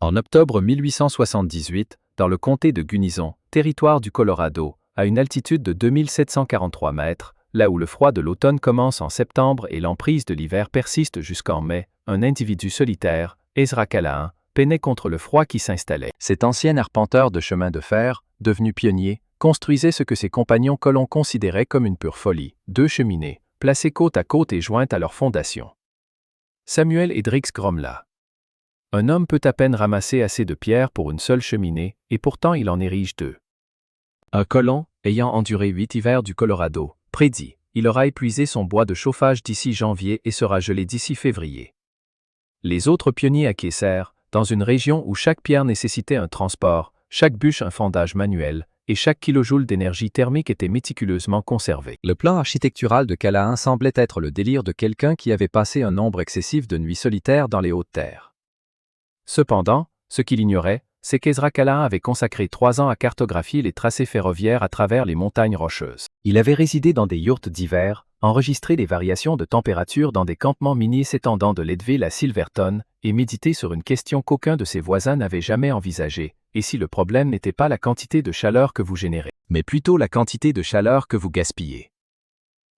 En octobre 1878, dans le comté de Gunnison, territoire du Colorado, à une altitude de 2743 mètres, là où le froid de l'automne commence en septembre et l'emprise de l'hiver persiste jusqu'en mai, un individu solitaire, Ezra Callahan, peinait contre le froid qui s'installait. Cet ancien arpenteur de chemin de fer, devenu pionnier, construisait ce que ses compagnons colons considéraient comme une pure folie, 2 cheminées, placées côte à côte et jointes à leur fondation. Samuel Hendricks grommela. Un homme peut à peine ramasser assez de pierres pour une seule cheminée, et pourtant il en érige 2. Un colon, ayant enduré 8 hivers du Colorado, prédit, il aura épuisé son bois de chauffage d'ici janvier et sera gelé d'ici février. Les autres pionniers acquiescèrent, dans une région où chaque pierre nécessitait un transport, chaque bûche un fendage manuel, et chaque kilojoule d'énergie thermique était méticuleusement conservé. Le plan architectural de Callahan semblait être le délire de quelqu'un qui avait passé un nombre excessif de nuits solitaires dans les hautes terres. Cependant, ce qu'il ignorait, c'est qu'Ezra Callahan avait consacré 3 ans à cartographier les tracés ferroviaires à travers les montagnes rocheuses. Il avait résidé dans des yourtes d'hiver, enregistré les variations de température dans des campements miniers s'étendant de Leadville à Silverton, et médité sur une question qu'aucun de ses voisins n'avait jamais envisagée, et si le problème n'était pas la quantité de chaleur que vous générez, mais plutôt la quantité de chaleur que vous gaspillez.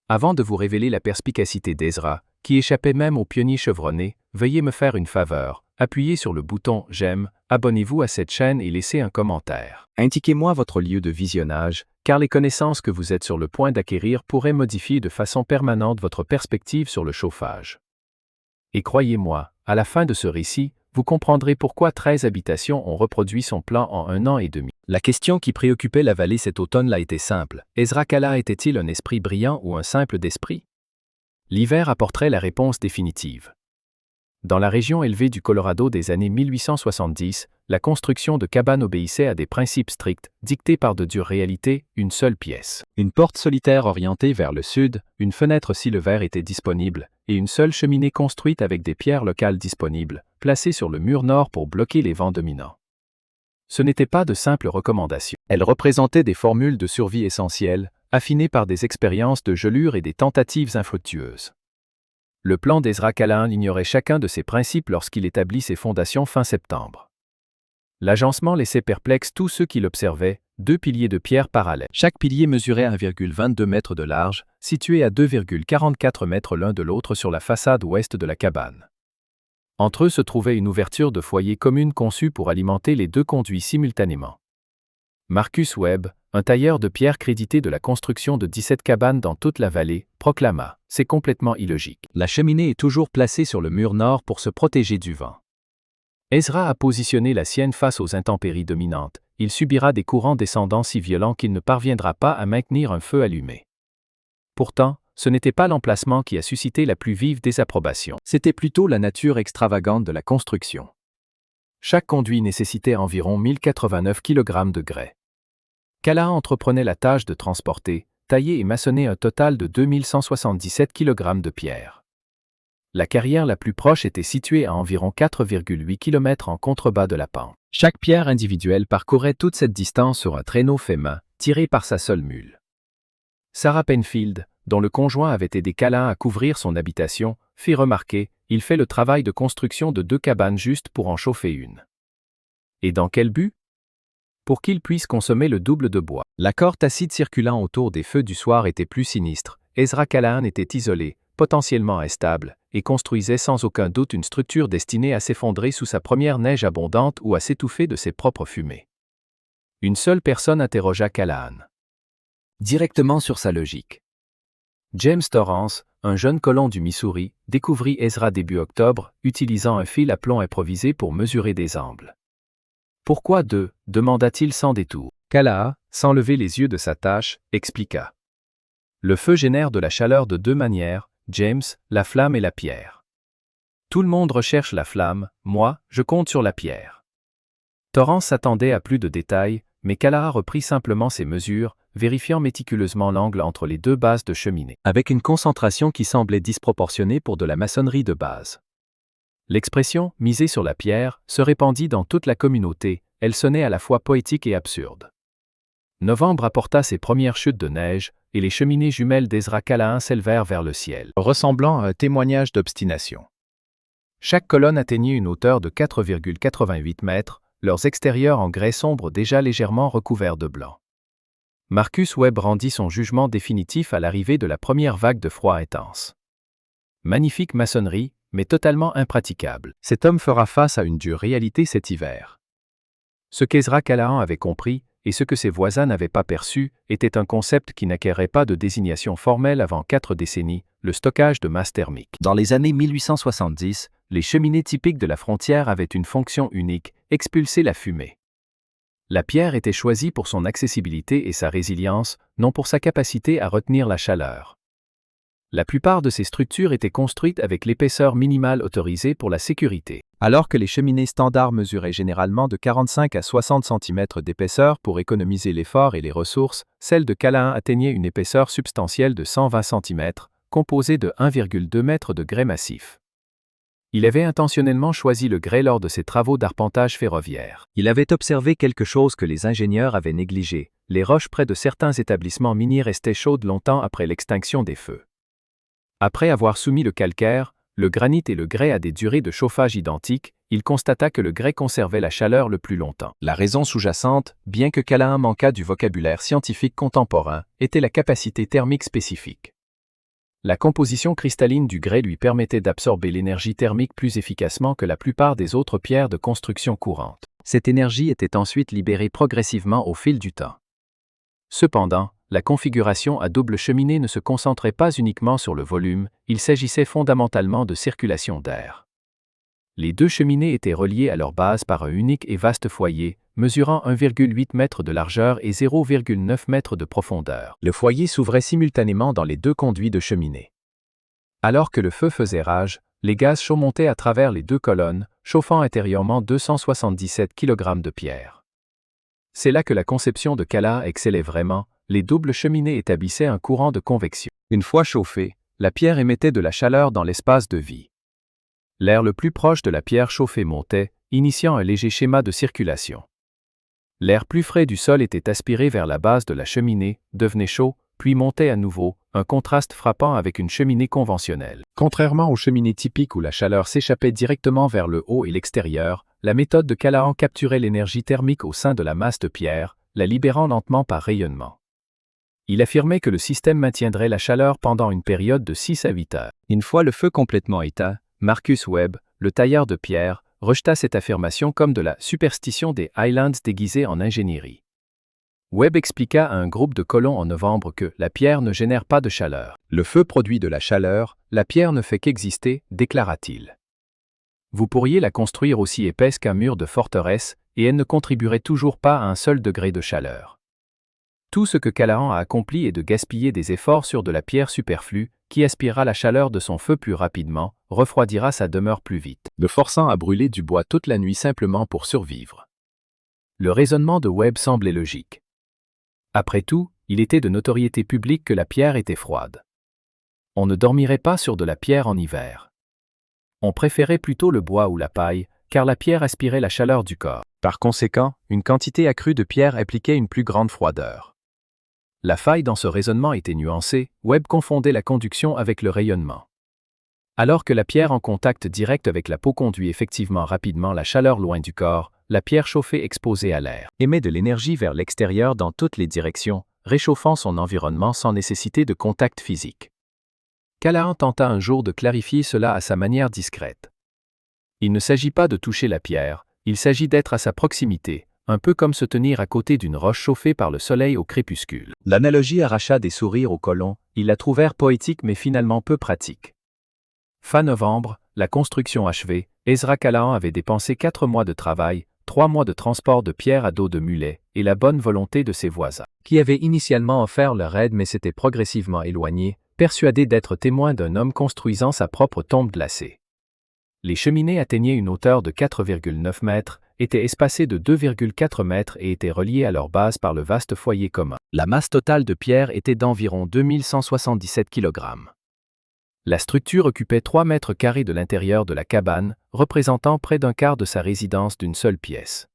Avant de vous révéler la perspicacité d'Ezra, qui échappait même aux pionniers chevronnés, veuillez me faire une faveur, appuyez sur le bouton « J'aime », abonnez-vous à cette chaîne et laissez un commentaire. Indiquez-moi votre lieu de visionnage, car les connaissances que vous êtes sur le point d'acquérir pourraient modifier de façon permanente votre perspective sur le chauffage. Et croyez-moi, à la fin de ce récit, vous comprendrez pourquoi 13 habitations ont reproduit son plan en 1 an et demi. La question qui préoccupait la vallée cet automne-là était simple. Ezra Callahan était-il un esprit brillant ou un simple d'esprit? L'hiver apporterait la réponse définitive. Dans la région élevée du Colorado des années 1870, la construction de cabanes obéissait à des principes stricts, dictés par de dures réalités, une seule pièce. Une porte solitaire orientée vers le sud, une fenêtre si le verre était disponible, et une seule cheminée construite avec des pierres locales disponibles, placée sur le mur nord pour bloquer les vents dominants. Ce n'étaient pas de simples recommandations. Elles représentaient des formules de survie essentielles, affinées par des expériences de gelure et des tentatives infructueuses. Le plan d'Ezra Callahan ignorait chacun de ces principes lorsqu'il établit ses fondations fin septembre. L'agencement laissait perplexe tous ceux qui l'observaient, 2 piliers de pierre parallèles. Chaque pilier mesurait 1,22 mètres de large, situé à 2,44 mètres l'un de l'autre sur la façade ouest de la cabane. Entre eux se trouvait une ouverture de foyer commune conçue pour alimenter les 2 conduits simultanément. Marcus Webb, un tailleur de pierre crédité de la construction de 17 cabanes dans toute la vallée, proclama « C'est complètement illogique. La cheminée est toujours placée sur le mur nord pour se protéger du vent. Ezra a positionné la sienne face aux intempéries dominantes. Il subira des courants descendants si violents qu'il ne parviendra pas à maintenir un feu allumé. » Pourtant, ce n'était pas l'emplacement qui a suscité la plus vive désapprobation. C'était plutôt la nature extravagante de la construction. Chaque conduit nécessitait environ 1089 kg de grès. Callahan entreprenait la tâche de transporter, tailler et maçonner un total de 2177 kg de pierre. La carrière la plus proche était située à environ 4,8 km en contrebas de la pente. Chaque pierre individuelle parcourait toute cette distance sur un traîneau fait main, tiré par sa seule mule. Sarah Penfield, dont le conjoint avait aidé Callahan à couvrir son habitation, fit remarquer « Il fait le travail de construction de 2 cabanes juste pour en chauffer une. » Et dans quel but? Pour qu'il puisse consommer le double de bois. La corde acide circulant autour des feux du soir était plus sinistre. Ezra Callahan était isolé, potentiellement instable, et construisait sans aucun doute une structure destinée à s'effondrer sous sa première neige abondante ou à s'étouffer de ses propres fumées. Une seule personne interrogea Callahan. Directement sur sa logique. James Torrance, un jeune colon du Missouri, découvrit Ezra début octobre, utilisant un fil à plomb improvisé pour mesurer des angles. « Pourquoi 2 » demanda-t-il sans détour. Callahan, sans lever les yeux de sa tâche, expliqua. « Le feu génère de la chaleur de 2 manières, James, la flamme et la pierre. Tout le monde recherche la flamme, moi, je compte sur la pierre. » Torrance s'attendait à plus de détails, mais Callahan reprit simplement ses mesures, vérifiant méticuleusement l'angle entre les 2 bases de cheminée, avec une concentration qui semblait disproportionnée pour de la maçonnerie de base. L'expression « miser sur la pierre » se répandit dans toute la communauté, elle sonnait à la fois poétique et absurde. Novembre apporta ses premières chutes de neige, et les cheminées jumelles d'Ezra Callahan s'élevèrent vers le ciel, ressemblant à un témoignage d'obstination. Chaque colonne atteignait une hauteur de 4,88 mètres, leurs extérieurs en grès sombre déjà légèrement recouverts de blanc. Marcus Webb rendit son jugement définitif à l'arrivée de la première vague de froid intense. Magnifique maçonnerie, mais totalement impraticable. Cet homme fera face à une dure réalité cet hiver. Ce qu'Ezra Callahan avait compris, et ce que ses voisins n'avaient pas perçu, était un concept qui n'acquérait pas de désignation formelle avant 4 décennies, le stockage de masse thermique. Dans les années 1870, les cheminées typiques de la frontière avaient une fonction unique, expulser la fumée. La pierre était choisie pour son accessibilité et sa résilience, non pour sa capacité à retenir la chaleur. La plupart de ces structures étaient construites avec l'épaisseur minimale autorisée pour la sécurité. Alors que les cheminées standards mesuraient généralement de 45 à 60 cm d'épaisseur pour économiser l'effort et les ressources, celle de Callahan atteignait une épaisseur substantielle de 120 cm, composée de 1,2 m de grès massif. Il avait intentionnellement choisi le grès lors de ses travaux d'arpentage ferroviaire. Il avait observé quelque chose que les ingénieurs avaient négligé. Les roches près de certains établissements miniers restaient chaudes longtemps après l'extinction des feux. Après avoir soumis le calcaire, le granit et le grès à des durées de chauffage identiques, il constata que le grès conservait la chaleur le plus longtemps. La raison sous-jacente, bien que Callahan manquât du vocabulaire scientifique contemporain, était la capacité thermique spécifique. La composition cristalline du grès lui permettait d'absorber l'énergie thermique plus efficacement que la plupart des autres pierres de construction courantes. Cette énergie était ensuite libérée progressivement au fil du temps. Cependant, la configuration à double cheminée ne se concentrait pas uniquement sur le volume, il s'agissait fondamentalement de circulation d'air. Les deux cheminées étaient reliées à leur base par un unique et vaste foyer, mesurant 1,8 m de largeur et 0,9 m de profondeur. Le foyer s'ouvrait simultanément dans les deux conduits de cheminée. Alors que le feu faisait rage, les gaz chauds montaient à travers les deux colonnes, chauffant intérieurement 277 kg de pierre. C'est là que la conception de Callahan excellait vraiment. Les doubles cheminées établissaient un courant de convection. Une fois chauffée, la pierre émettait de la chaleur dans l'espace de vie. L'air le plus proche de la pierre chauffée montait, initiant un léger schéma de circulation. L'air plus frais du sol était aspiré vers la base de la cheminée, devenait chaud, puis montait à nouveau, un contraste frappant avec une cheminée conventionnelle. Contrairement aux cheminées typiques où la chaleur s'échappait directement vers le haut et l'extérieur, la méthode de Callahan capturait l'énergie thermique au sein de la masse de pierre, la libérant lentement par rayonnement. Il affirmait que le système maintiendrait la chaleur pendant une période de 6 à 8 heures. Une fois le feu complètement éteint, Marcus Webb, le tailleur de pierre, rejeta cette affirmation comme de la superstition des Highlands déguisée en ingénierie. Webb expliqua à un groupe de colons en novembre que la pierre ne génère pas de chaleur. Le feu produit de la chaleur, la pierre ne fait qu'exister, déclara-t-il. Vous pourriez la construire aussi épaisse qu'un mur de forteresse, et elle ne contribuerait toujours pas à un seul degré de chaleur. Tout ce que Callahan a accompli est de gaspiller des efforts sur de la pierre superflue, qui aspirera la chaleur de son feu plus rapidement, refroidira sa demeure plus vite, le forçant à brûler du bois toute la nuit simplement pour survivre. Le raisonnement de Webb semblait logique. Après tout, il était de notoriété publique que la pierre était froide. On ne dormirait pas sur de la pierre en hiver. On préférait plutôt le bois ou la paille, car la pierre aspirait la chaleur du corps. Par conséquent, une quantité accrue de pierre impliquait une plus grande froideur. La faille dans ce raisonnement était nuancée, Webb confondait la conduction avec le rayonnement. Alors que la pierre en contact direct avec la peau conduit effectivement rapidement la chaleur loin du corps, la pierre chauffée exposée à l'air émet de l'énergie vers l'extérieur dans toutes les directions, réchauffant son environnement sans nécessité de contact physique. Callahan tenta un jour de clarifier cela à sa manière discrète. Il ne s'agit pas de toucher la pierre, il s'agit d'être à sa proximité, un peu comme se tenir à côté d'une roche chauffée par le soleil au crépuscule. L'analogie arracha des sourires aux colons, ils la trouvèrent poétique mais finalement peu pratique. Fin novembre, la construction achevée, Ezra Callahan avait dépensé 4 mois de travail, 3 mois de transport de pierre à dos de mulet, et la bonne volonté de ses voisins, qui avaient initialement offert leur aide mais s'étaient progressivement éloignés, persuadés d'être témoins d'un homme construisant sa propre tombe glacée. Les cheminées atteignaient une hauteur de 4,9 mètres, étaient espacées de 2,4 mètres et étaient reliées à leur base par le vaste foyer commun. La masse totale de pierre était d'environ 2177 kg. La structure occupait 3 mètres carrés de l'intérieur de la cabane, représentant près d'un quart de sa résidence d'une seule pièce.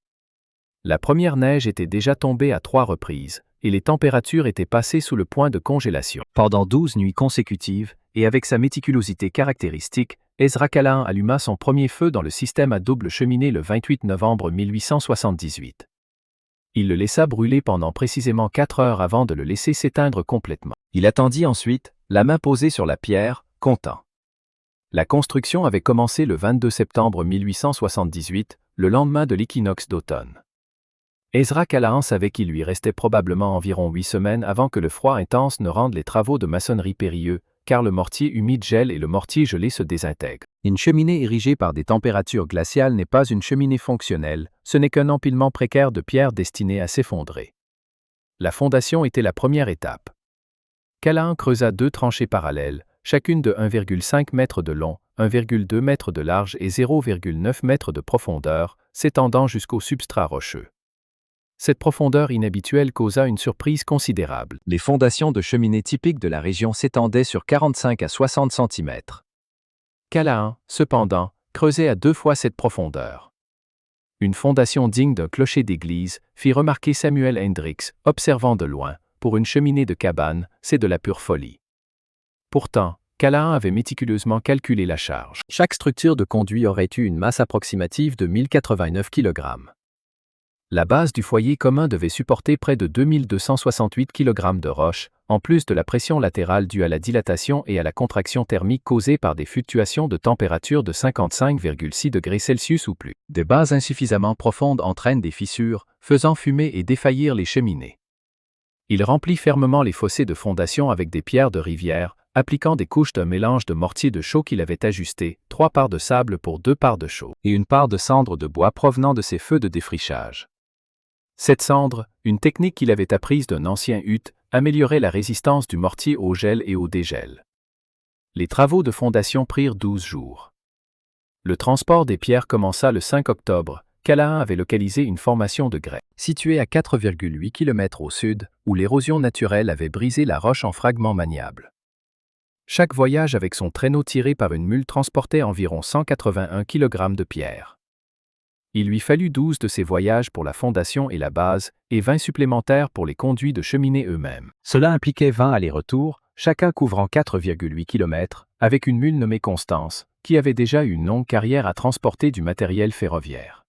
La première neige était déjà tombée à 3 reprises, et les températures étaient passées sous le point de congélation. Pendant 12 nuits consécutives, et avec sa méticulosité caractéristique, Ezra Callahan alluma son premier feu dans le système à double cheminée le 28 novembre 1878. Il le laissa brûler pendant précisément 4 heures avant de le laisser s'éteindre complètement. Il attendit ensuite, la main posée sur la pierre, content. La construction avait commencé le 22 septembre 1878, le lendemain de l'équinoxe d'automne. Ezra Callahan savait qu'il lui restait probablement environ 8 semaines avant que le froid intense ne rende les travaux de maçonnerie périlleux, car le mortier humide gèle et le mortier gelé se désintègre. Une cheminée érigée par des températures glaciales n'est pas une cheminée fonctionnelle, ce n'est qu'un empilement précaire de pierres destinées à s'effondrer. La fondation était la première étape. Callahan creusa 2 tranchées parallèles, chacune de 1,5 m de long, 1,2 m de large et 0,9 m de profondeur, s'étendant jusqu'au substrat rocheux. Cette profondeur inhabituelle causa une surprise considérable. Les fondations de cheminées typiques de la région s'étendaient sur 45 à 60 cm. Callahan, cependant, creusait à 2 fois cette profondeur. Une fondation digne d'un clocher d'église, fit remarquer Samuel Hendricks, observant de loin, pour une cheminée de cabane, c'est de la pure folie. Pourtant, Callahan avait méticuleusement calculé la charge. Chaque structure de conduit aurait eu une masse approximative de 1089 kg. La base du foyer commun devait supporter près de 2268 kg de roche, en plus de la pression latérale due à la dilatation et à la contraction thermique causée par des fluctuations de température de 55,6 degrés Celsius ou plus. Des bases insuffisamment profondes entraînent des fissures, faisant fumer et défaillir les cheminées. Il remplit fermement les fossés de fondation avec des pierres de rivière, appliquant des couches d'un mélange de mortier de chaux qu'il avait ajusté, 3 parts de sable pour 2 parts de chaux, et une part de cendre de bois provenant de ses feux de défrichage. Cette cendre, une technique qu'il avait apprise d'un ancien hutte, améliorait la résistance du mortier au gel et au dégel. Les travaux de fondation prirent 12 jours. Le transport des pierres commença le 5 octobre. Callahan avait localisé une formation de grès, située à 4,8 km au sud, où l'érosion naturelle avait brisé la roche en fragments maniables. Chaque voyage avec son traîneau tiré par une mule transportait environ 181 kg de pierres. Il lui fallut 12 de ces voyages pour la fondation et la base, et 20 supplémentaires pour les conduits de cheminée eux-mêmes. Cela impliquait 20 allers-retours, chacun couvrant 4,8 km, avec une mule nommée Constance, qui avait déjà eu une longue carrière à transporter du matériel ferroviaire.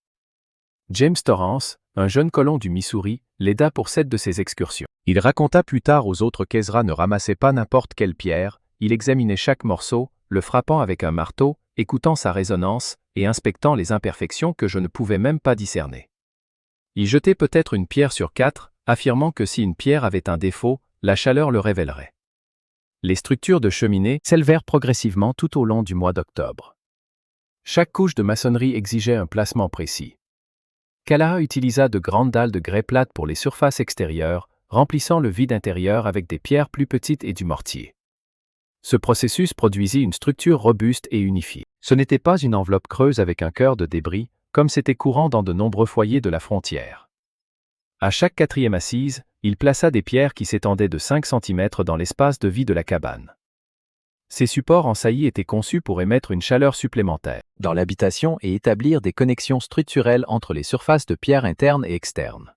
James Torrance, un jeune colon du Missouri, l'aida pour 7 de ces excursions. Il raconta plus tard aux autres qu'Ezra ne ramassait pas n'importe quelle pierre, il examinait chaque morceau, le frappant avec un marteau, écoutant sa résonance, et inspectant les imperfections que je ne pouvais même pas discerner. Il jetait peut-être une pierre sur 4, affirmant que si une pierre avait un défaut, la chaleur le révélerait. Les structures de cheminée s'élevèrent progressivement tout au long du mois d'octobre. Chaque couche de maçonnerie exigeait un placement précis. Callahan utilisa de grandes dalles de grès plate pour les surfaces extérieures, remplissant le vide intérieur avec des pierres plus petites et du mortier. Ce processus produisit une structure robuste et unifiée. Ce n'était pas une enveloppe creuse avec un cœur de débris, comme c'était courant dans de nombreux foyers de la frontière. À chaque 4e assise, il plaça des pierres qui s'étendaient de 5 cm dans l'espace de vie de la cabane. Ces supports en saillie étaient conçus pour émettre une chaleur supplémentaire dans l'habitation et établir des connexions structurelles entre les surfaces de pierre internes et externes.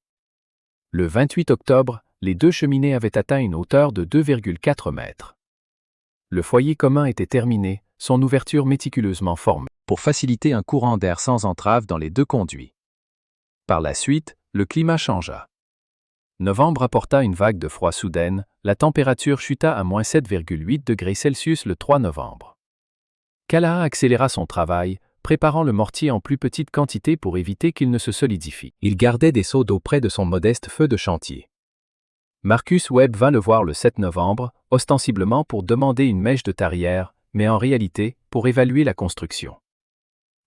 Le 28 octobre, les 2 cheminées avaient atteint une hauteur de 2,4 mètres. Le foyer commun était terminé, son ouverture méticuleusement formée, pour faciliter un courant d'air sans entrave dans les 2 conduits. Par la suite, le climat changea. Novembre apporta une vague de froid soudaine, la température chuta à moins 7,8 degrés Celsius le 3 novembre. Callahan accéléra son travail, préparant le mortier en plus petite quantité pour éviter qu'il ne se solidifie. Il gardait des seaux d'eau près de son modeste feu de chantier. Marcus Webb vint le voir le 7 novembre, ostensiblement pour demander une mèche de tarière, mais en réalité, pour évaluer la construction.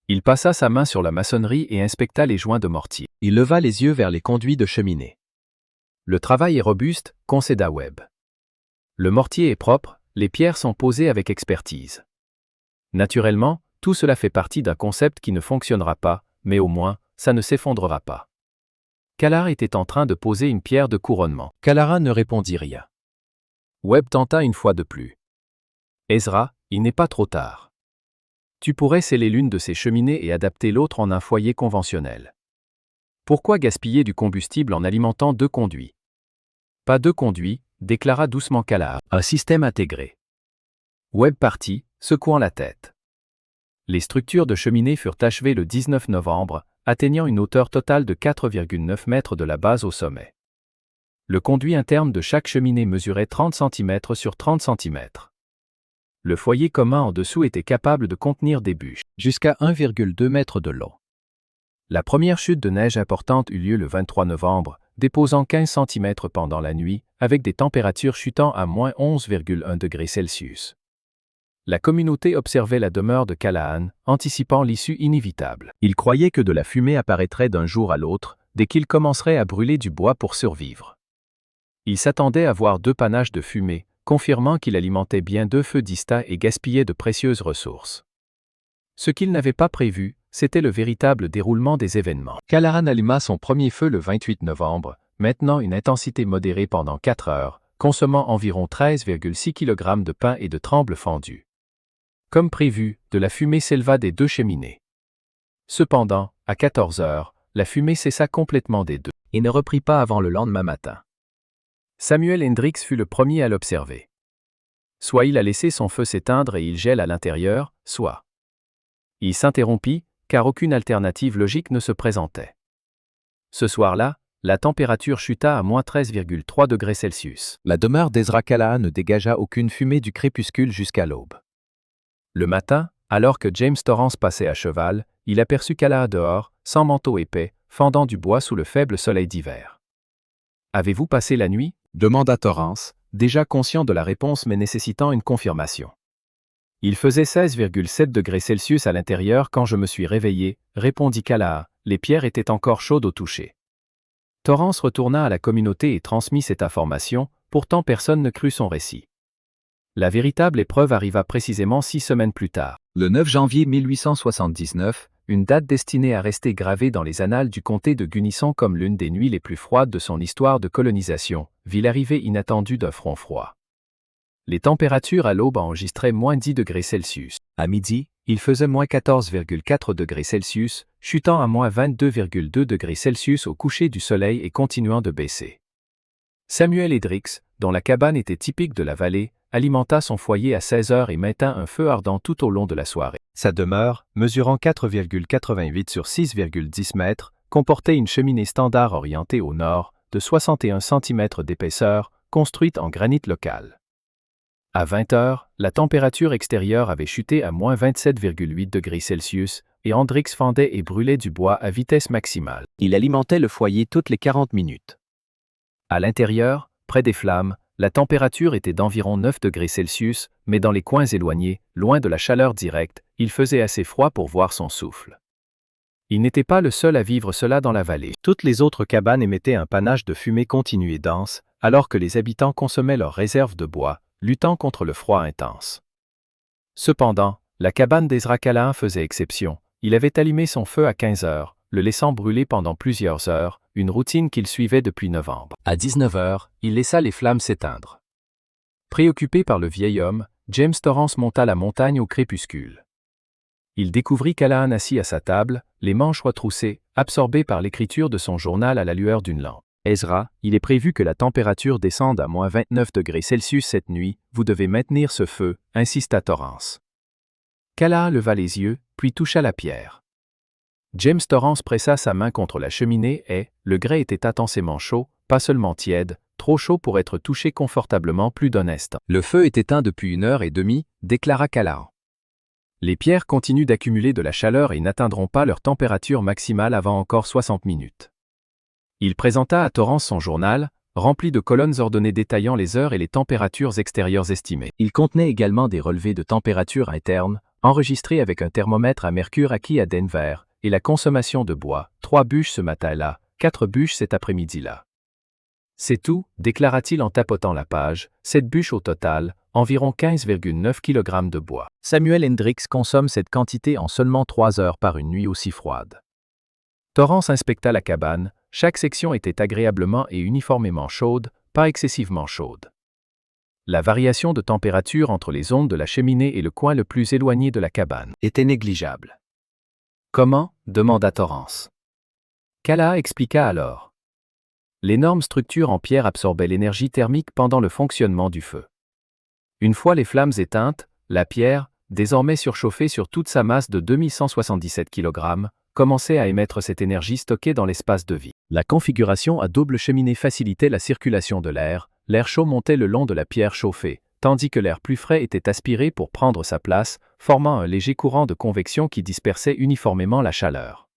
Il passa sa main sur la maçonnerie et inspecta les joints de mortier. Il leva les yeux vers les conduits de cheminée. Le travail est robuste, concéda Webb. Le mortier est propre, les pierres sont posées avec expertise. Naturellement, tout cela fait partie d'un concept qui ne fonctionnera pas, mais au moins, ça ne s'effondrera pas. Callahan était en train de poser une pierre de couronnement. Callahan ne répondit rien. Webb tenta une fois de plus. Ezra, il n'est pas trop tard. Tu pourrais sceller l'une de ces cheminées et adapter l'autre en un foyer conventionnel. Pourquoi gaspiller du combustible en alimentant 2 conduits? Pas 2 conduits, déclara doucement Callahan. Un système intégré. Webb partit, secouant la tête. Les structures de cheminée furent achevées le 19 novembre, atteignant une hauteur totale de 4,9 mètres de la base au sommet. Le conduit interne de chaque cheminée mesurait 30 cm sur 30 cm. Le foyer commun en dessous était capable de contenir des bûches, jusqu'à 1,2 mètre de long. La première chute de neige importante eut lieu le 23 novembre, déposant 15 cm pendant la nuit, avec des températures chutant à moins 11,1 degrés Celsius. La communauté observait la demeure de Callahan, anticipant l'issue inévitable. Il croyait que de la fumée apparaîtrait d'un jour à l'autre, dès qu'il commencerait à brûler du bois pour survivre. Il s'attendait à voir 2 panaches de fumée, confirmant qu'il alimentait bien 2 feux distincts et gaspillait de précieuses ressources. Ce qu'il n'avait pas prévu, c'était le véritable déroulement des événements. Callahan alluma son premier feu le 28 novembre, maintenant une intensité modérée pendant 4 heures, consommant environ 13,6 kg de pain et de trembles fendus. Comme prévu, de la fumée s'éleva des 2 cheminées. Cependant, à 14 heures, la fumée cessa complètement des 2 et ne reprit pas avant le lendemain matin. Samuel Hendricks fut le premier à l'observer. Soit il a laissé son feu s'éteindre et il gèle à l'intérieur, soit il s'interrompit, car aucune alternative logique ne se présentait. Ce soir-là, la température chuta à moins 13,3 degrés Celsius. La demeure d'Ezra Callahan ne dégagea aucune fumée du crépuscule jusqu'à l'aube. Le matin, alors que James Torrance passait à cheval, il aperçut Callahan dehors, sans manteau épais, fendant du bois sous le faible soleil d'hiver. « Avez-vous passé la nuit » demanda Torrance, déjà conscient de la réponse mais nécessitant une confirmation. « Il faisait 16,7 degrés Celsius à l'intérieur quand je me suis réveillé, » répondit Callahan, les pierres étaient encore chaudes au toucher. Torrance retourna à la communauté et transmit cette information, pourtant personne ne crut son récit. La véritable épreuve arriva précisément 6 semaines plus tard. Le 9 janvier 1879, une date destinée à rester gravée dans les annales du comté de Gunnison comme l'une des nuits les plus froides de son histoire de colonisation, vit l'arrivée inattendue d'un front froid. Les températures à l'aube enregistraient moins 10 degrés Celsius. À midi, il faisait moins 14,4 degrés Celsius, chutant à moins 22,2 degrés Celsius au coucher du soleil et continuant de baisser. Samuel Hendricks, dont la cabane était typique de la vallée, alimenta son foyer à 16 heures et maintint un feu ardent tout au long de la soirée. Sa demeure, mesurant 4,88 sur 6,10 mètres, comportait une cheminée standard orientée au nord, de 61 cm d'épaisseur, construite en granit local. À 20 heures, la température extérieure avait chuté à moins 27,8 degrés Celsius et Hendricks fendait et brûlait du bois à vitesse maximale. Il alimentait le foyer toutes les 40 minutes. À l'intérieur, près des flammes, la température était d'environ 9 degrés Celsius, mais dans les coins éloignés, loin de la chaleur directe, il faisait assez froid pour voir son souffle. Il n'était pas le seul à vivre cela dans la vallée. Toutes les autres cabanes émettaient un panache de fumée continue et dense, alors que les habitants consommaient leurs réserves de bois, luttant contre le froid intense. Cependant, la cabane d'Ezra Callahan faisait exception. Il avait allumé son feu à 15 heures, le laissant brûler pendant plusieurs heures, une routine qu'il suivait depuis novembre. À 19 heures, il laissa les flammes s'éteindre. Préoccupé par le vieil homme, James Torrance monta la montagne au crépuscule. Il découvrit Callahan assis à sa table, les manches retroussées, absorbé par l'écriture de son journal à la lueur d'une lampe. « Ezra, il est prévu que la température descende à moins 29 degrés Celsius cette nuit, vous devez maintenir ce feu, » insista Torrance. Callahan leva les yeux, puis toucha la pierre. James Torrance pressa sa main contre la cheminée et, le grès était intensément chaud, pas seulement tiède, trop chaud pour être touché confortablement plus d'un instant. « Le feu est éteint depuis 1h30, déclara Callahan. Les pierres continuent d'accumuler de la chaleur et n'atteindront pas leur température maximale avant encore 60 minutes. Il présenta à Torrance son journal, rempli de colonnes ordonnées détaillant les heures et les températures extérieures estimées. Il contenait également des relevés de température interne, enregistrés avec un thermomètre à mercure acquis à Denver, et la consommation de bois, 3 bûches ce matin-là, 4 bûches cet après-midi-là. C'est tout, déclara-t-il en tapotant la page, 7 bûches au total, environ 15,9 kg de bois. Samuel Hendricks consomme cette quantité en seulement 3 heures par une nuit aussi froide. Torrance inspecta la cabane, chaque section était agréablement et uniformément chaude, pas excessivement chaude. La variation de température entre les ondes de la cheminée et le coin le plus éloigné de la cabane était négligeable. « Comment » demanda Torrance. Callahan expliqua alors. L'énorme structure en pierre absorbait l'énergie thermique pendant le fonctionnement du feu. Une fois les flammes éteintes, la pierre, désormais surchauffé sur toute sa masse de 2177 kg, commençait à émettre cette énergie stockée dans l'espace de vie. La configuration à double cheminée facilitait la circulation de l'air chaud montait le long de la pierre chauffée, tandis que l'air plus frais était aspiré pour prendre sa place, formant un léger courant de convection qui dispersait uniformément la chaleur.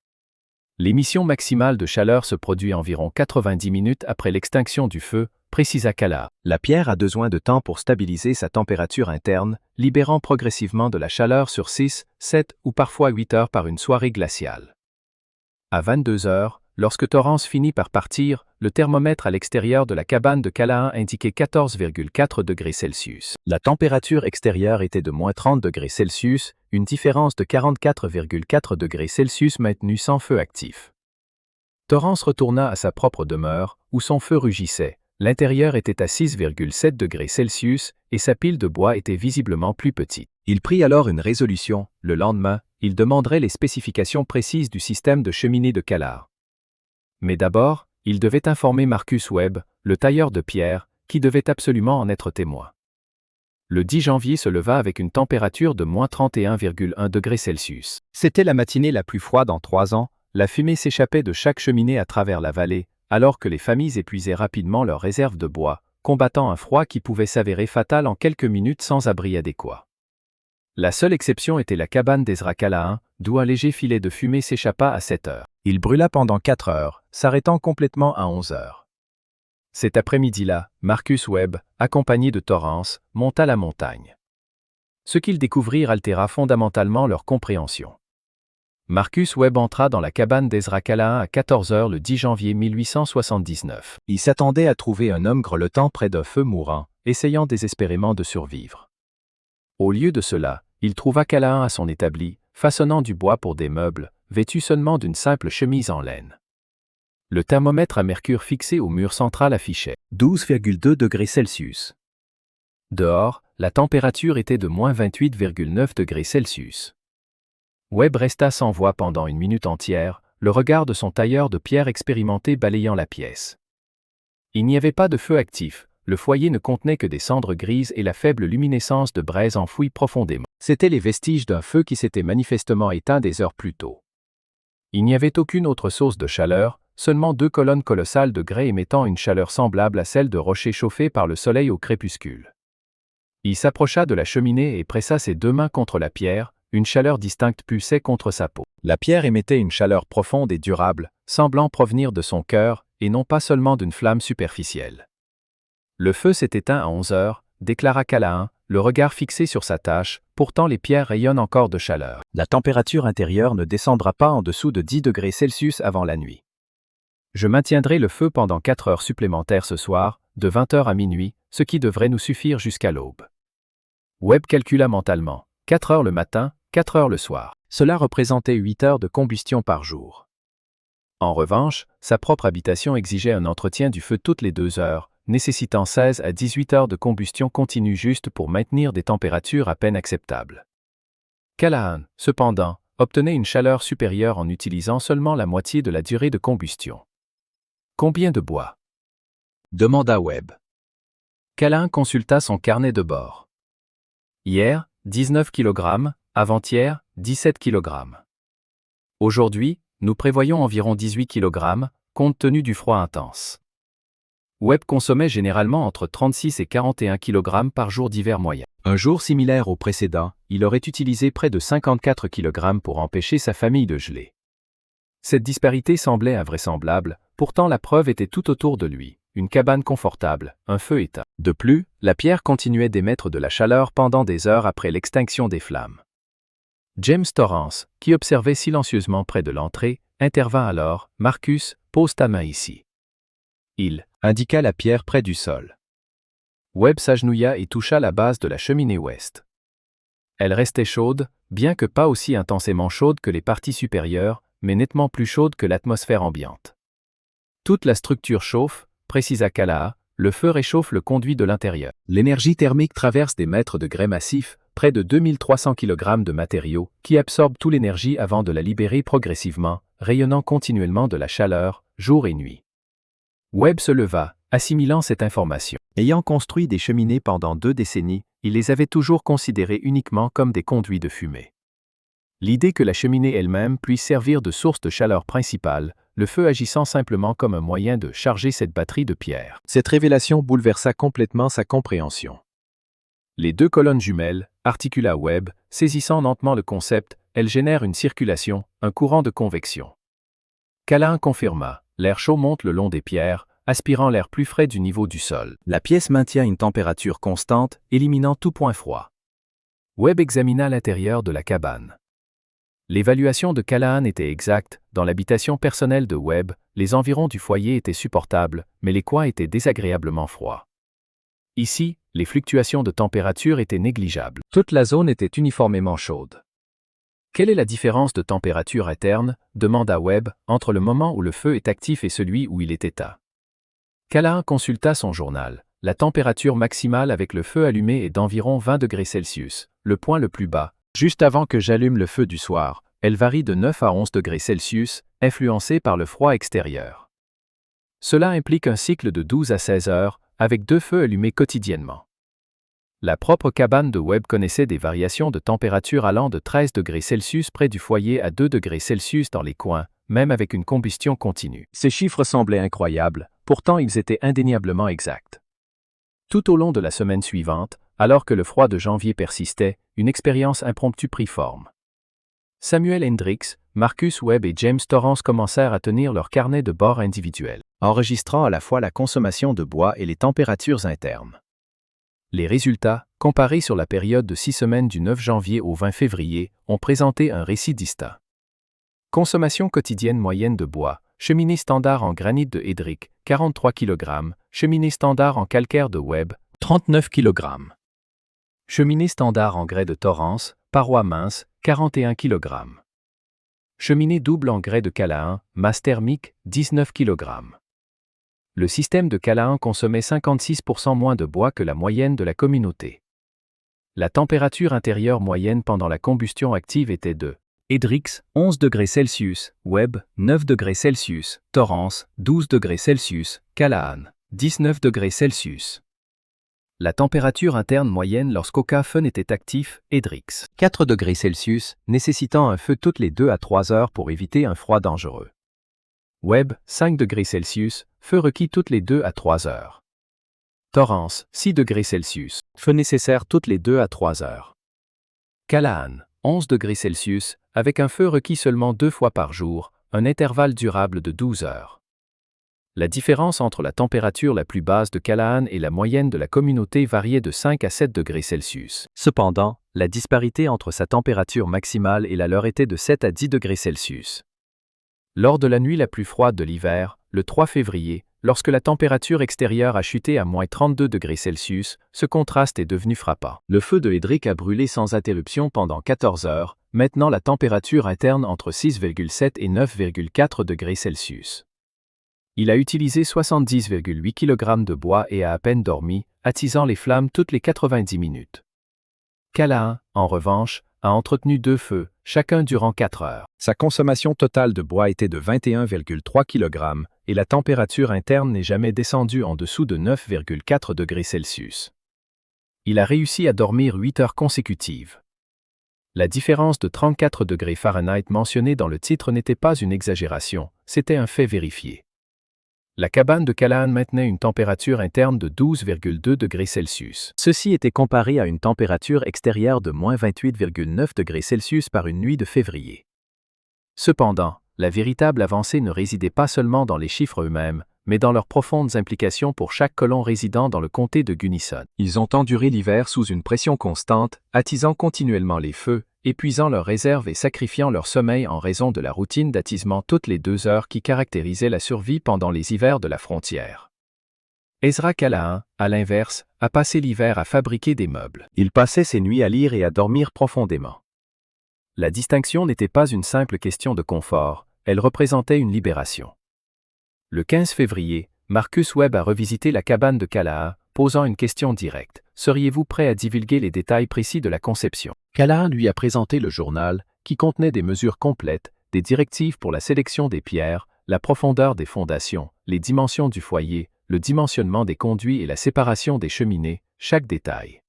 L'émission maximale de chaleur se produit environ 90 minutes après l'extinction du feu, précisa Kalaha. La pierre a besoin de temps pour stabiliser sa température interne, libérant progressivement de la chaleur sur 6, 7 ou parfois 8 heures par une soirée glaciale. À 22 heures, lorsque Torrance finit par partir, le thermomètre à l'extérieur de la cabane de Kalaha indiquait 14,4 degrés Celsius. La température extérieure était de moins 30 degrés Celsius, une différence de 44,4 degrés Celsius maintenue sans feu actif. Torrance retourna à sa propre demeure, où son feu rugissait. L'intérieur était à 6,7 degrés Celsius et sa pile de bois était visiblement plus petite. Il prit alors une résolution. Le lendemain, il demanderait les spécifications précises du système de cheminée de Kalaha. Mais d'abord, il devait informer Marcus Webb, le tailleur de pierre, qui devait absolument en être témoin. Le 10 janvier se leva avec une température de moins 31,1 degrés Celsius. C'était la matinée la plus froide en 3 ans, la fumée s'échappait de chaque cheminée à travers la vallée, alors que les familles épuisaient rapidement leurs réserves de bois, combattant un froid qui pouvait s'avérer fatal en quelques minutes sans abri adéquat. La seule exception était la cabane d'Ezra Kalaha, d'où un léger filet de fumée s'échappa à 7 heures. Il brûla pendant 4 heures, s'arrêtant complètement à 11 heures. Cet après-midi-là, Marcus Webb, accompagné de Torrance, monta la montagne. Ce qu'ils découvrirent altéra fondamentalement leur compréhension. Marcus Webb entra dans la cabane d'Ezra Kalaha à 14 heures le 10 janvier 1879. Il s'attendait à trouver un homme grelottant près d'un feu mourant, essayant désespérément de survivre. Au lieu de cela, il trouva Kalaha à son établi, façonnant du bois pour des meubles, vêtu seulement d'une simple chemise en laine. Le thermomètre à mercure fixé au mur central affichait 12,2 degrés Celsius. Dehors, la température était de moins 28,9 degrés Celsius. Webb resta sans voix pendant une minute entière, le regard de son tailleur de pierre expérimenté balayant la pièce. Il n'y avait pas de feu actif, le foyer ne contenait que des cendres grises et la faible luminescence de braise enfouie profondément. C'étaient les vestiges d'un feu qui s'était manifestement éteint des heures plus tôt. Il n'y avait aucune autre source de chaleur, seulement 2 colonnes colossales de grès émettant une chaleur semblable à celle de rochers chauffés par le soleil au crépuscule. Il s'approcha de la cheminée et pressa ses 2 mains contre la pierre, une chaleur distincte pulsait contre sa peau. La pierre émettait une chaleur profonde et durable, semblant provenir de son cœur, et non pas seulement d'une flamme superficielle. Le feu s'est éteint à 11 heures, déclara Kalaha, le regard fixé sur sa tâche, pourtant les pierres rayonnent encore de chaleur. La température intérieure ne descendra pas en dessous de 10 degrés Celsius avant la nuit. Je maintiendrai le feu pendant 4 heures supplémentaires ce soir, de 20 heures à minuit, ce qui devrait nous suffire jusqu'à l'aube. Webb calcula mentalement, 4 heures le matin, 4 heures le soir. Cela représentait 8 heures de combustion par jour. En revanche, sa propre habitation exigeait un entretien du feu toutes les 2 heures, nécessitant 16 à 18 heures de combustion continue juste pour maintenir des températures à peine acceptables. Kalaha, cependant, obtenait une chaleur supérieure en utilisant seulement la moitié de la durée de combustion. Combien de bois? Demanda Webb. Kalaha consulta son carnet de bord. Hier, 19 kg, avant-hier, 17 kg. Aujourd'hui, nous prévoyons environ 18 kg, compte tenu du froid intense. Webb consommait généralement entre 36 et 41 kg par jour d'hiver moyen. Un jour similaire au précédent, il aurait utilisé près de 54 kg pour empêcher sa famille de geler. Cette disparité semblait invraisemblable, pourtant la preuve était tout autour de lui, une cabane confortable, un feu éteint. De plus, la pierre continuait d'émettre de la chaleur pendant des heures après l'extinction des flammes. James Torrance, qui observait silencieusement près de l'entrée, intervint alors. « Marcus, pose ta main ici. » Il indiqua la pierre près du sol. Webb s'agenouilla et toucha la base de la cheminée ouest. Elle restait chaude, bien que pas aussi intensément chaude que les parties supérieures, mais nettement plus chaude que l'atmosphère ambiante. Toute la structure chauffe, précisa Kalaha, le feu réchauffe le conduit de l'intérieur. L'énergie thermique traverse des mètres de grès massif, près de 2300 kg de matériaux, qui absorbent toute l'énergie avant de la libérer progressivement, rayonnant continuellement de la chaleur, jour et nuit. Webb se leva, assimilant cette information. Ayant construit des cheminées pendant 2 décennies, il les avait toujours considérés uniquement comme des conduits de fumée. L'idée que la cheminée elle-même puisse servir de source de chaleur principale, le feu agissant simplement comme un moyen de charger cette batterie de pierre. Cette révélation bouleversa complètement sa compréhension. Les deux colonnes jumelles, articula Webb, saisissant lentement le concept, elles génèrent une circulation, un courant de convection. Callahan confirma, l'air chaud monte le long des pierres, aspirant l'air plus frais du niveau du sol. La pièce maintient une température constante, éliminant tout point froid. Webb examina l'intérieur de la cabane. L'évaluation de Callahan était exacte, dans l'habitation personnelle de Webb, les environs du foyer étaient supportables, mais les coins étaient désagréablement froids. Ici, les fluctuations de température étaient négligeables. Toute la zone était uniformément chaude. Quelle est la différence de température interne, demanda Webb, entre le moment où le feu est actif et celui où il est éteint. Callahan consulta son journal. La température maximale avec le feu allumé est d'environ 20 degrés Celsius, le point le plus bas. Juste avant que j'allume le feu du soir, elle varie de 9 à 11 degrés Celsius, influencée par le froid extérieur. Cela implique un cycle de 12 à 16 heures, avec 2 feux allumés quotidiennement. La propre cabane de Webb connaissait des variations de température allant de 13 degrés Celsius près du foyer à 2 degrés Celsius dans les coins, même avec une combustion continue. Ces chiffres semblaient incroyables, pourtant ils étaient indéniablement exacts. Tout au long de la semaine suivante, alors que le froid de janvier persistait, une expérience impromptue prit forme. Samuel Hendricks, Marcus Webb et James Torrance commencèrent à tenir leur carnet de bord individuel, enregistrant à la fois la consommation de bois et les températures internes. Les résultats, comparés sur la période de 6 semaines du 9 janvier au 20 février, ont présenté un récit distinct. Consommation quotidienne moyenne de bois, cheminée standard en granit de Hendricks, 43 kg, cheminée standard en calcaire de Webb, 39 kg. Cheminée standard en grès de Torrance, parois minces, 41 kg. Cheminée double en grès de Callahan, masse thermique, 19 kg. Le système de Callahan consommait 56% moins de bois que la moyenne de la communauté. La température intérieure moyenne pendant la combustion active était de Hendricks, 11 degrés Celsius, Webb, 9 degrés Celsius, Torrance, 12 degrés Celsius, Callahan, 19 degrés Celsius. La température interne moyenne lorsqu'aucun feu n'était actif, Hendricks, 4 degrés Celsius, nécessitant un feu toutes les 2 à 3 heures pour éviter un froid dangereux. Webb, 5 degrés Celsius, feu requis toutes les 2 à 3 heures. Torrance, 6 degrés Celsius, feu nécessaire toutes les 2 à 3 heures. Callahan, 11 degrés Celsius, avec un feu requis seulement 2 fois par jour, un intervalle durable de 12 heures. La différence entre la température la plus basse de Callahan et la moyenne de la communauté variait de 5 à 7 degrés Celsius. Cependant, la disparité entre sa température maximale et la leur était de 7 à 10 degrés Celsius. Lors de la nuit la plus froide de l'hiver, le 3 février, lorsque la température extérieure a chuté à moins 32 degrés Celsius, ce contraste est devenu frappant. Le feu de Hendricks a brûlé sans interruption pendant 14 heures, maintenant la température interne entre 6,7 et 9,4 degrés Celsius. Il a utilisé 70,8 kg de bois et a à peine dormi, attisant les flammes toutes les 90 minutes. Callahan, en revanche, a entretenu 2 feux, chacun durant 4 heures. Sa consommation totale de bois était de 21,3 kg, et la température interne n'est jamais descendue en dessous de 9,4 degrés Celsius. Il a réussi à dormir 8 heures consécutives. La différence de 34 degrés Fahrenheit mentionnée dans le titre n'était pas une exagération, c'était un fait vérifié. La cabane de Callahan maintenait une température interne de 12,2 degrés Celsius. Ceci était comparé à une température extérieure de moins 28,9 degrés Celsius par une nuit de février. Cependant, la véritable avancée ne résidait pas seulement dans les chiffres eux-mêmes, mais dans leurs profondes implications pour chaque colon résidant dans le comté de Gunnison. Ils ont enduré l'hiver sous une pression constante, attisant continuellement les feux, épuisant leurs réserves et sacrifiant leur sommeil en raison de la routine d'attisement toutes les 2 heures qui caractérisait la survie pendant les hivers de la frontière. Ezra Callahan, à l'inverse, a passé l'hiver à fabriquer des meubles. Il passait ses nuits à lire et à dormir profondément. La distinction n'était pas une simple question de confort, elle représentait une libération. Le 15 février, Marcus Webb a revisité la cabane de Callahan, posant une question directe. Seriez-vous prêt à divulguer les détails précis de la conception? Callahan lui a présenté le journal, qui contenait des mesures complètes, des directives pour la sélection des pierres, la profondeur des fondations, les dimensions du foyer, le dimensionnement des conduits et la séparation des cheminées, chaque détail.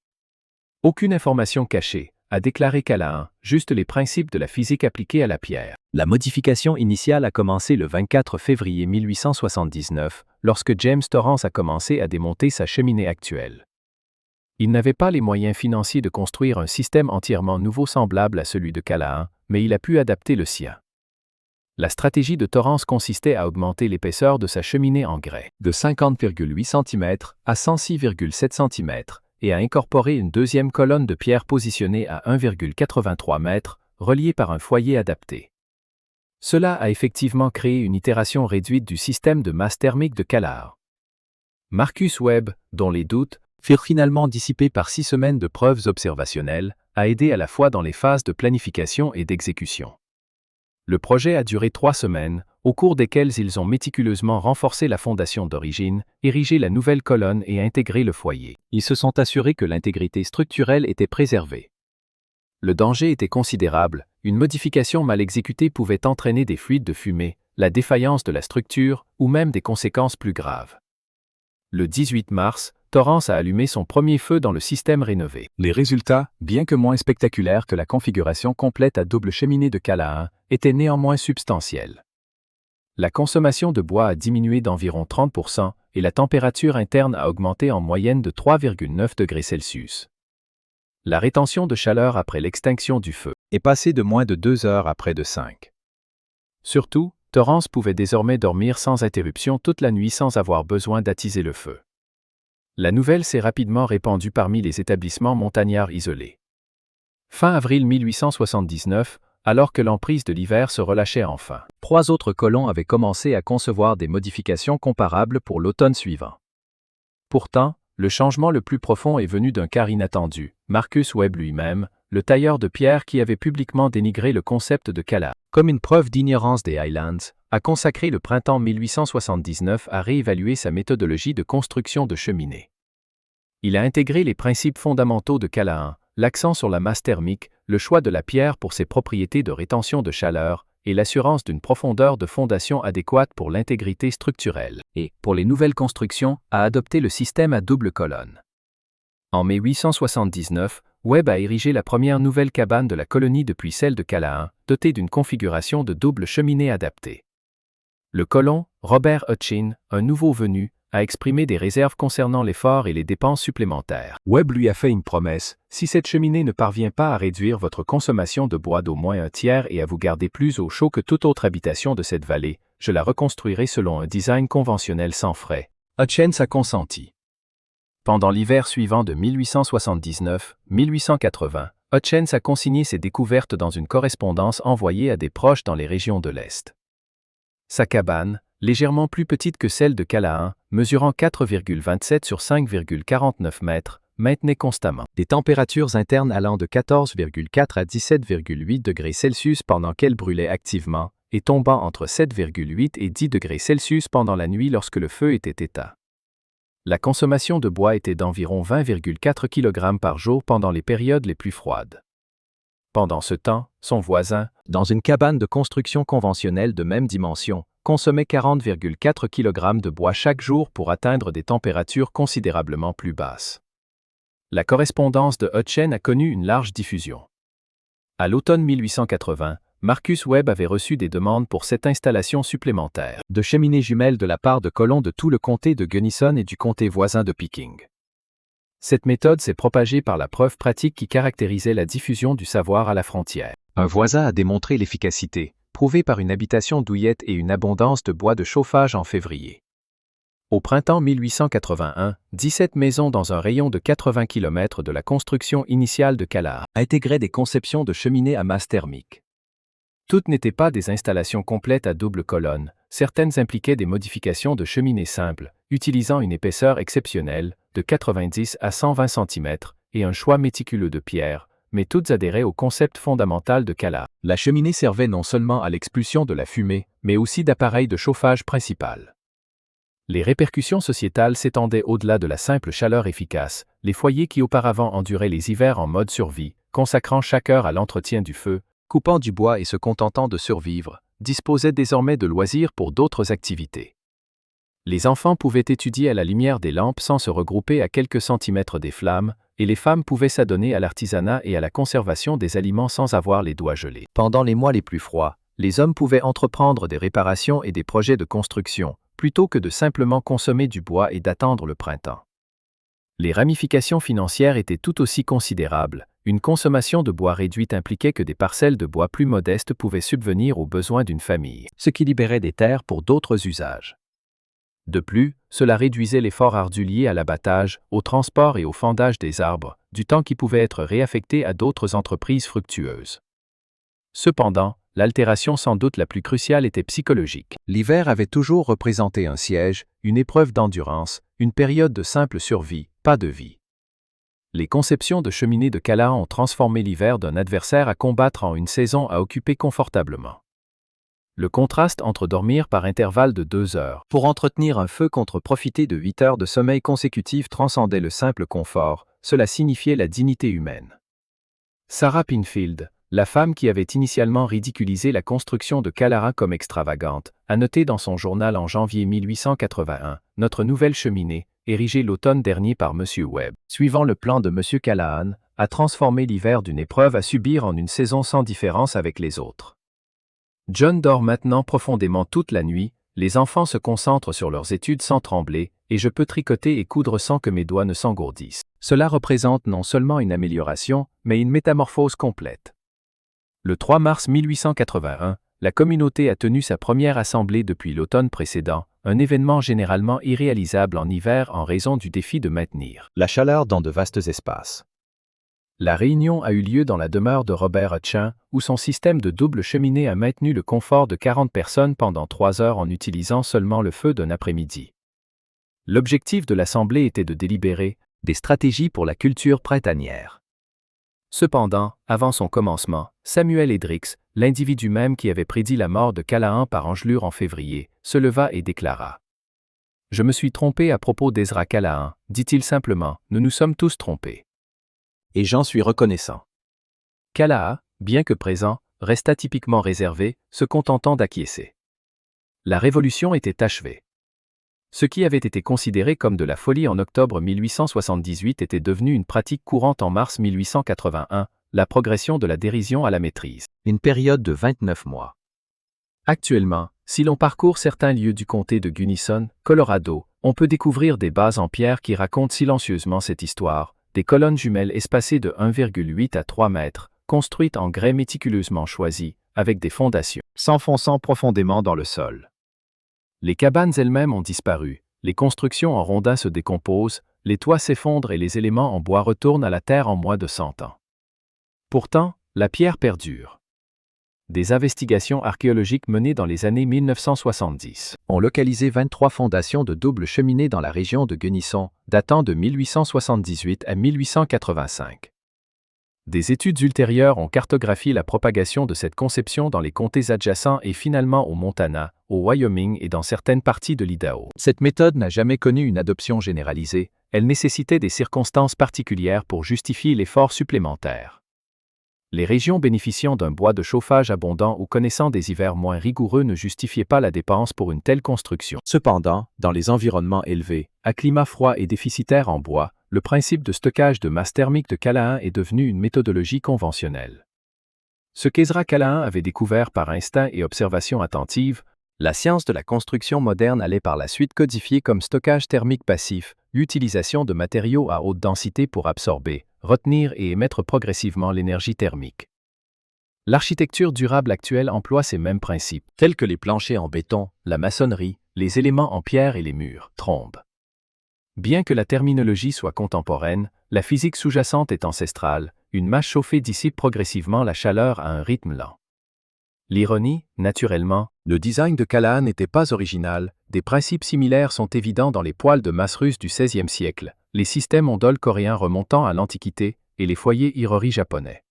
Aucune information cachée, a déclaré Callahan, juste les principes de la physique appliqués à la pierre. La modification initiale a commencé le 24 février 1879, lorsque James Torrance a commencé à démonter sa cheminée actuelle. Il n'avait pas les moyens financiers de construire un système entièrement nouveau semblable à celui de Callahan, mais il a pu adapter le sien. La stratégie de Torrance consistait à augmenter l'épaisseur de sa cheminée en grès de 50,8 cm à 106,7 cm et à incorporer une deuxième colonne de pierre positionnée à 1,83 m, reliée par un foyer adapté. Cela a effectivement créé une itération réduite du système de masse thermique de Callahan. Marcus Webb, dont les doutes furent finalement dissipés par 6 semaines de preuves observationnelles, a aidé à la fois dans les phases de planification et d'exécution. Le projet a duré 3 semaines, au cours desquelles ils ont méticuleusement renforcé la fondation d'origine, érigé la nouvelle colonne et intégré le foyer. Ils se sont assurés que l'intégrité structurelle était préservée. Le danger était considérable, une modification mal exécutée pouvait entraîner des fuites de fumée, la défaillance de la structure ou même des conséquences plus graves. Le 18 mars, Torrance a allumé son premier feu dans le système rénové. Les résultats, bien que moins spectaculaires que la configuration complète à double cheminée de Callahan, étaient néanmoins substantiels. La consommation de bois a diminué d'environ 30% et la température interne a augmenté en moyenne de 3,9 degrés Celsius. La rétention de chaleur après l'extinction du feu est passée de moins de 2 heures à près de 5. Surtout, Torrance pouvait désormais dormir sans interruption toute la nuit sans avoir besoin d'attiser le feu. La nouvelle s'est rapidement répandue parmi les établissements montagnards isolés. Fin avril 1879, alors que l'emprise de l'hiver se relâchait enfin, 3 autres colons avaient commencé à concevoir des modifications comparables pour l'automne suivant. Pourtant, le changement le plus profond est venu d'un quart inattendu, Marcus Webb lui-même, le tailleur de pierre qui avait publiquement dénigré le concept de Callahan comme une preuve d'ignorance des Highlands, a consacré le printemps 1879 à réévaluer sa méthodologie de construction de cheminées. Il a intégré les principes fondamentaux de Callahan, l'accent sur la masse thermique, le choix de la pierre pour ses propriétés de rétention de chaleur et l'assurance d'une profondeur de fondation adéquate pour l'intégrité structurelle, et, pour les nouvelles constructions, a adopté le système à double colonne. En mai 1879, Webb a érigé la première nouvelle cabane de la colonie depuis celle de Callahan, dotée d'une configuration de double cheminée adaptée. Le colon, Robert Hutchin, un nouveau venu, a exprimé des réserves concernant l'effort et les dépenses supplémentaires. Webb lui a fait une promesse: si cette cheminée ne parvient pas à réduire votre consommation de bois d'au moins un tiers et à vous garder plus au chaud que toute autre habitation de cette vallée, je la reconstruirai selon un design conventionnel sans frais. Hutchins a consenti. Pendant l'hiver suivant de 1879-1880, Hutchins a consigné ses découvertes dans une correspondance envoyée à des proches dans les régions de l'Est. Sa cabane, légèrement plus petite que celle de Callahan, mesurant 4,27 sur 5,49 mètres, maintenait constamment des températures internes allant de 14,4 à 17,8 degrés Celsius pendant qu'elle brûlait activement, et tombant entre 7,8 et 10 degrés Celsius pendant la nuit lorsque le feu était éteint. La consommation de bois était d'environ 20,4 kg par jour pendant les périodes les plus froides. Pendant ce temps, son voisin, dans une cabane de construction conventionnelle de même dimension, consommait 40,4 kg de bois chaque jour pour atteindre des températures considérablement plus basses. La correspondance de Hutchins a connu une large diffusion. À l'automne 1880, Marcus Webb avait reçu des demandes pour cette installation supplémentaire de cheminées jumelles de la part de colons de tout le comté de Gunnison et du comté voisin de Peking. Cette méthode s'est propagée par la preuve pratique qui caractérisait la diffusion du savoir à la frontière. Un voisin a démontré l'efficacité, prouvée par une habitation douillette et une abondance de bois de chauffage en février. Au printemps 1881, 17 maisons dans un rayon de 80 km de la construction initiale de Callahan intégraient des conceptions de cheminées à masse thermique. Toutes n'étaient pas des installations complètes à double colonne, certaines impliquaient des modifications de cheminées simples, utilisant une épaisseur exceptionnelle, de 90 à 120 cm, et un choix méticuleux de pierre, mais toutes adhéraient au concept fondamental de Callahan. La cheminée servait non seulement à l'expulsion de la fumée, mais aussi d'appareil de chauffage principal. Les répercussions sociétales s'étendaient au-delà de la simple chaleur efficace, les foyers qui auparavant enduraient les hivers en mode survie, consacrant chaque heure à l'entretien du feu, coupant du bois et se contentant de survivre, disposaient désormais de loisirs pour d'autres activités. Les enfants pouvaient étudier à la lumière des lampes sans se regrouper à quelques centimètres des flammes, et les femmes pouvaient s'adonner à l'artisanat et à la conservation des aliments sans avoir les doigts gelés. Pendant les mois les plus froids, les hommes pouvaient entreprendre des réparations et des projets de construction, plutôt que de simplement consommer du bois et d'attendre le printemps. Les ramifications financières étaient tout aussi considérables. Une consommation de bois réduite impliquait que des parcelles de bois plus modestes pouvaient subvenir aux besoins d'une famille, ce qui libérait des terres pour d'autres usages. De plus, cela réduisait l'effort ardu lié à l'abattage, au transport et au fendage des arbres, du temps qui pouvait être réaffecté à d'autres entreprises fructueuses. Cependant, l'altération sans doute la plus cruciale était psychologique. L'hiver avait toujours représenté un siège, une épreuve d'endurance, une période de simple survie, pas de vie. Les conceptions de cheminées de Callahan ont transformé l'hiver d'un adversaire à combattre en une saison à occuper confortablement. Le contraste entre dormir par intervalle de 2 heures pour entretenir un feu contre profiter de 8 heures de sommeil consécutif transcendait le simple confort, cela signifiait la dignité humaine. Sarah Pinfield, la femme qui avait initialement ridiculisé la construction de Callahan comme extravagante, a noté dans son journal en janvier 1881, « Notre nouvelle cheminée, érigée l'automne dernier par M. Webb, suivant le plan de M. Callahan, a transformé l'hiver d'une épreuve à subir en une saison sans différence avec les autres. John dort maintenant profondément toute la nuit, les enfants se concentrent sur leurs études sans trembler, et je peux tricoter et coudre sans que mes doigts ne s'engourdissent. Cela représente non seulement une amélioration, mais une métamorphose complète. » Le 3 mars 1881, la communauté a tenu sa première assemblée depuis l'automne précédent, un événement généralement irréalisable en hiver en raison du défi de maintenir la chaleur dans de vastes espaces. La réunion a eu lieu dans la demeure de Robert Hutchin, où son système de double cheminée a maintenu le confort de 40 personnes pendant 3 heures en utilisant seulement le feu d'un après-midi. L'objectif de l'assemblée était de délibérer des stratégies pour la culture printanière. Cependant, avant son commencement, Samuel Hendricks, l'individu même qui avait prédit la mort de Callahan par engelure en février, se leva et déclara : « Je me suis trompé à propos d'Ezra Callahan, dit-il simplement, nous nous sommes tous trompés. Et j'en suis reconnaissant. » Callahan, bien que présent, resta typiquement réservé, se contentant d'acquiescer. La révolution était achevée. Ce qui avait été considéré comme de la folie en octobre 1878 était devenu une pratique courante en mars 1881, la progression de la dérision à la maîtrise. Une période de 29 mois. Actuellement, si l'on parcourt certains lieux du comté de Gunnison, Colorado, on peut découvrir des bases en pierre qui racontent silencieusement cette histoire, des colonnes jumelles espacées de 1,8 à 3 mètres, construites en grès méticuleusement choisi, avec des fondations s'enfonçant profondément dans le sol. Les cabanes elles-mêmes ont disparu, les constructions en rondins se décomposent, les toits s'effondrent et les éléments en bois retournent à la terre en moins de 100 ans. Pourtant, la pierre perdure. Des investigations archéologiques menées dans les années 1970 ont localisé 23 fondations de double cheminée dans la région de Gunnison, datant de 1878 à 1885. Des études ultérieures ont cartographié la propagation de cette conception dans les comtés adjacents et finalement au Montana, au Wyoming et dans certaines parties de l'Idaho. Cette méthode n'a jamais connu une adoption généralisée, elle nécessitait des circonstances particulières pour justifier l'effort supplémentaire. Les régions bénéficiant d'un bois de chauffage abondant ou connaissant des hivers moins rigoureux ne justifiaient pas la dépense pour une telle construction. Cependant, dans les environnements élevés, à climat froid et déficitaire en bois, le principe de stockage de masse thermique de Callahan est devenu une méthodologie conventionnelle. Ce qu'Ezra Callahan avait découvert par instinct et observation attentive, la science de la construction moderne allait par la suite codifier comme stockage thermique passif, l'utilisation de matériaux à haute densité pour absorber, retenir et émettre progressivement l'énergie thermique. L'architecture durable actuelle emploie ces mêmes principes, tels que les planchers en béton, la maçonnerie, les éléments en pierre et les murs, trombes. Bien que la terminologie soit contemporaine, la physique sous-jacente est ancestrale, une masse chauffée dissipe progressivement la chaleur à un rythme lent. L'ironie, naturellement, le design de Callahan n'était pas original, des principes similaires sont évidents dans les poêles de masse russes du XVIe siècle, les systèmes ondoles coréens remontant à l'Antiquité et les foyers Irori japonais.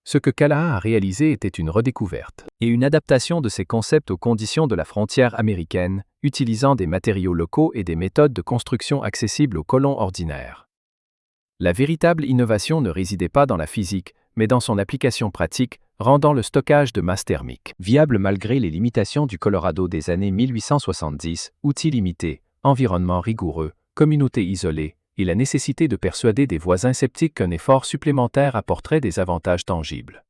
Ce que Callahan a réalisé était une redécouverte et une adaptation de ces concepts aux conditions de la frontière américaine, utilisant des matériaux locaux et des méthodes de construction accessibles aux colons ordinaires. La véritable innovation ne résidait pas dans la physique, mais dans son application pratique, rendant le stockage de masse thermique viable malgré les limitations du Colorado des années 1870, outils limités, environnement rigoureux, communauté isolée, et la nécessité de persuader des voisins sceptiques qu'un effort supplémentaire apporterait des avantages tangibles.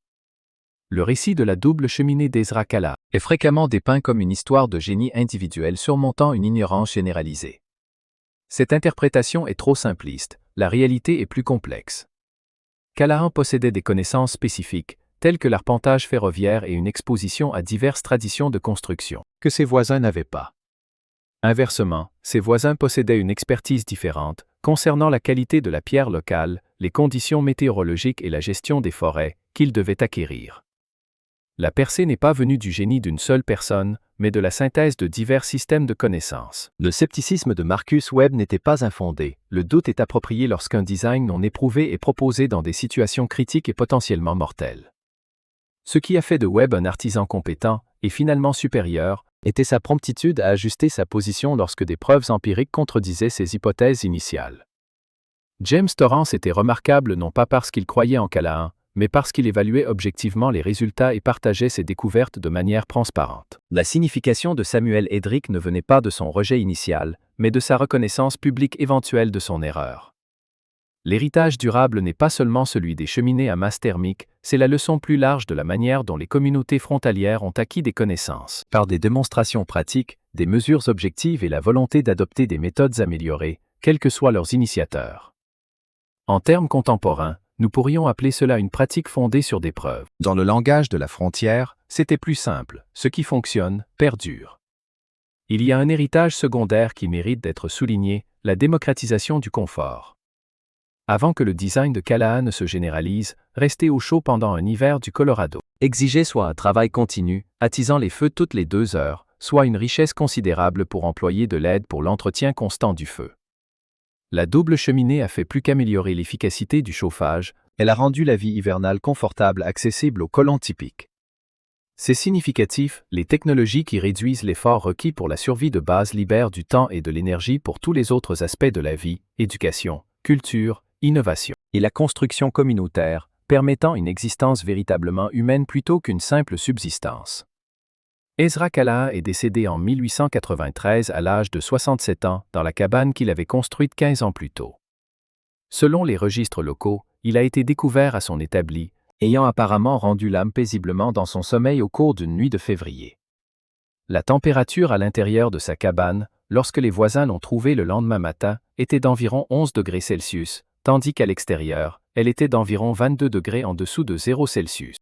Le récit de la double cheminée d'Ezra Kalla est fréquemment dépeint comme une histoire de génie individuel surmontant une ignorance généralisée. Cette interprétation est trop simpliste, la réalité est plus complexe. Callahan possédait des connaissances spécifiques, telles que l'arpentage ferroviaire et une exposition à diverses traditions de construction, que ses voisins n'avaient pas. Inversement, ses voisins possédaient une expertise différente, concernant la qualité de la pierre locale, les conditions météorologiques et la gestion des forêts, qu'ils devaient acquérir. La percée n'est pas venue du génie d'une seule personne, mais de la synthèse de divers systèmes de connaissances. Le scepticisme de Marcus Webb n'était pas infondé, le doute est approprié lorsqu'un design non éprouvé est proposé dans des situations critiques et potentiellement mortelles. Ce qui a fait de Webb un artisan compétent, et finalement supérieur, était sa promptitude à ajuster sa position lorsque des preuves empiriques contredisaient ses hypothèses initiales. James Torrance était remarquable non pas parce qu'il croyait en Callahan, mais parce qu'il évaluait objectivement les résultats et partageait ses découvertes de manière transparente. La signification de Samuel Edrick ne venait pas de son rejet initial, mais de sa reconnaissance publique éventuelle de son erreur. L'héritage durable n'est pas seulement celui des cheminées à masse thermique, c'est la leçon plus large de la manière dont les communautés frontalières ont acquis des connaissances. Par des démonstrations pratiques, des mesures objectives et la volonté d'adopter des méthodes améliorées, quels que soient leurs initiateurs. En termes contemporains, nous pourrions appeler cela une pratique fondée sur des preuves. Dans le langage de la frontière, c'était plus simple, ce qui fonctionne, perdure. Il y a un héritage secondaire qui mérite d'être souligné, la démocratisation du confort. Avant que le design de Callahan ne se généralise, rester au chaud pendant un hiver du Colorado exigeait soit un travail continu, attisant les feux toutes les 2 heures, soit une richesse considérable pour employer de l'aide pour l'entretien constant du feu. La double cheminée a fait plus qu'améliorer l'efficacité du chauffage, elle a rendu la vie hivernale confortable accessible aux colons typiques. C'est significatif, les technologies qui réduisent l'effort requis pour la survie de base libèrent du temps et de l'énergie pour tous les autres aspects de la vie, éducation, culture, innovation, et la construction communautaire, permettant une existence véritablement humaine plutôt qu'une simple subsistance. Ezra Callahan est décédé en 1893 à l'âge de 67 ans dans la cabane qu'il avait construite 15 ans plus tôt. Selon les registres locaux, il a été découvert à son établi, ayant apparemment rendu l'âme paisiblement dans son sommeil au cours d'une nuit de février. La température à l'intérieur de sa cabane, lorsque les voisins l'ont trouvée le lendemain matin, était d'environ 11 degrés Celsius, tandis qu'à l'extérieur, elle était d'environ 22 degrés en dessous de 0 Celsius.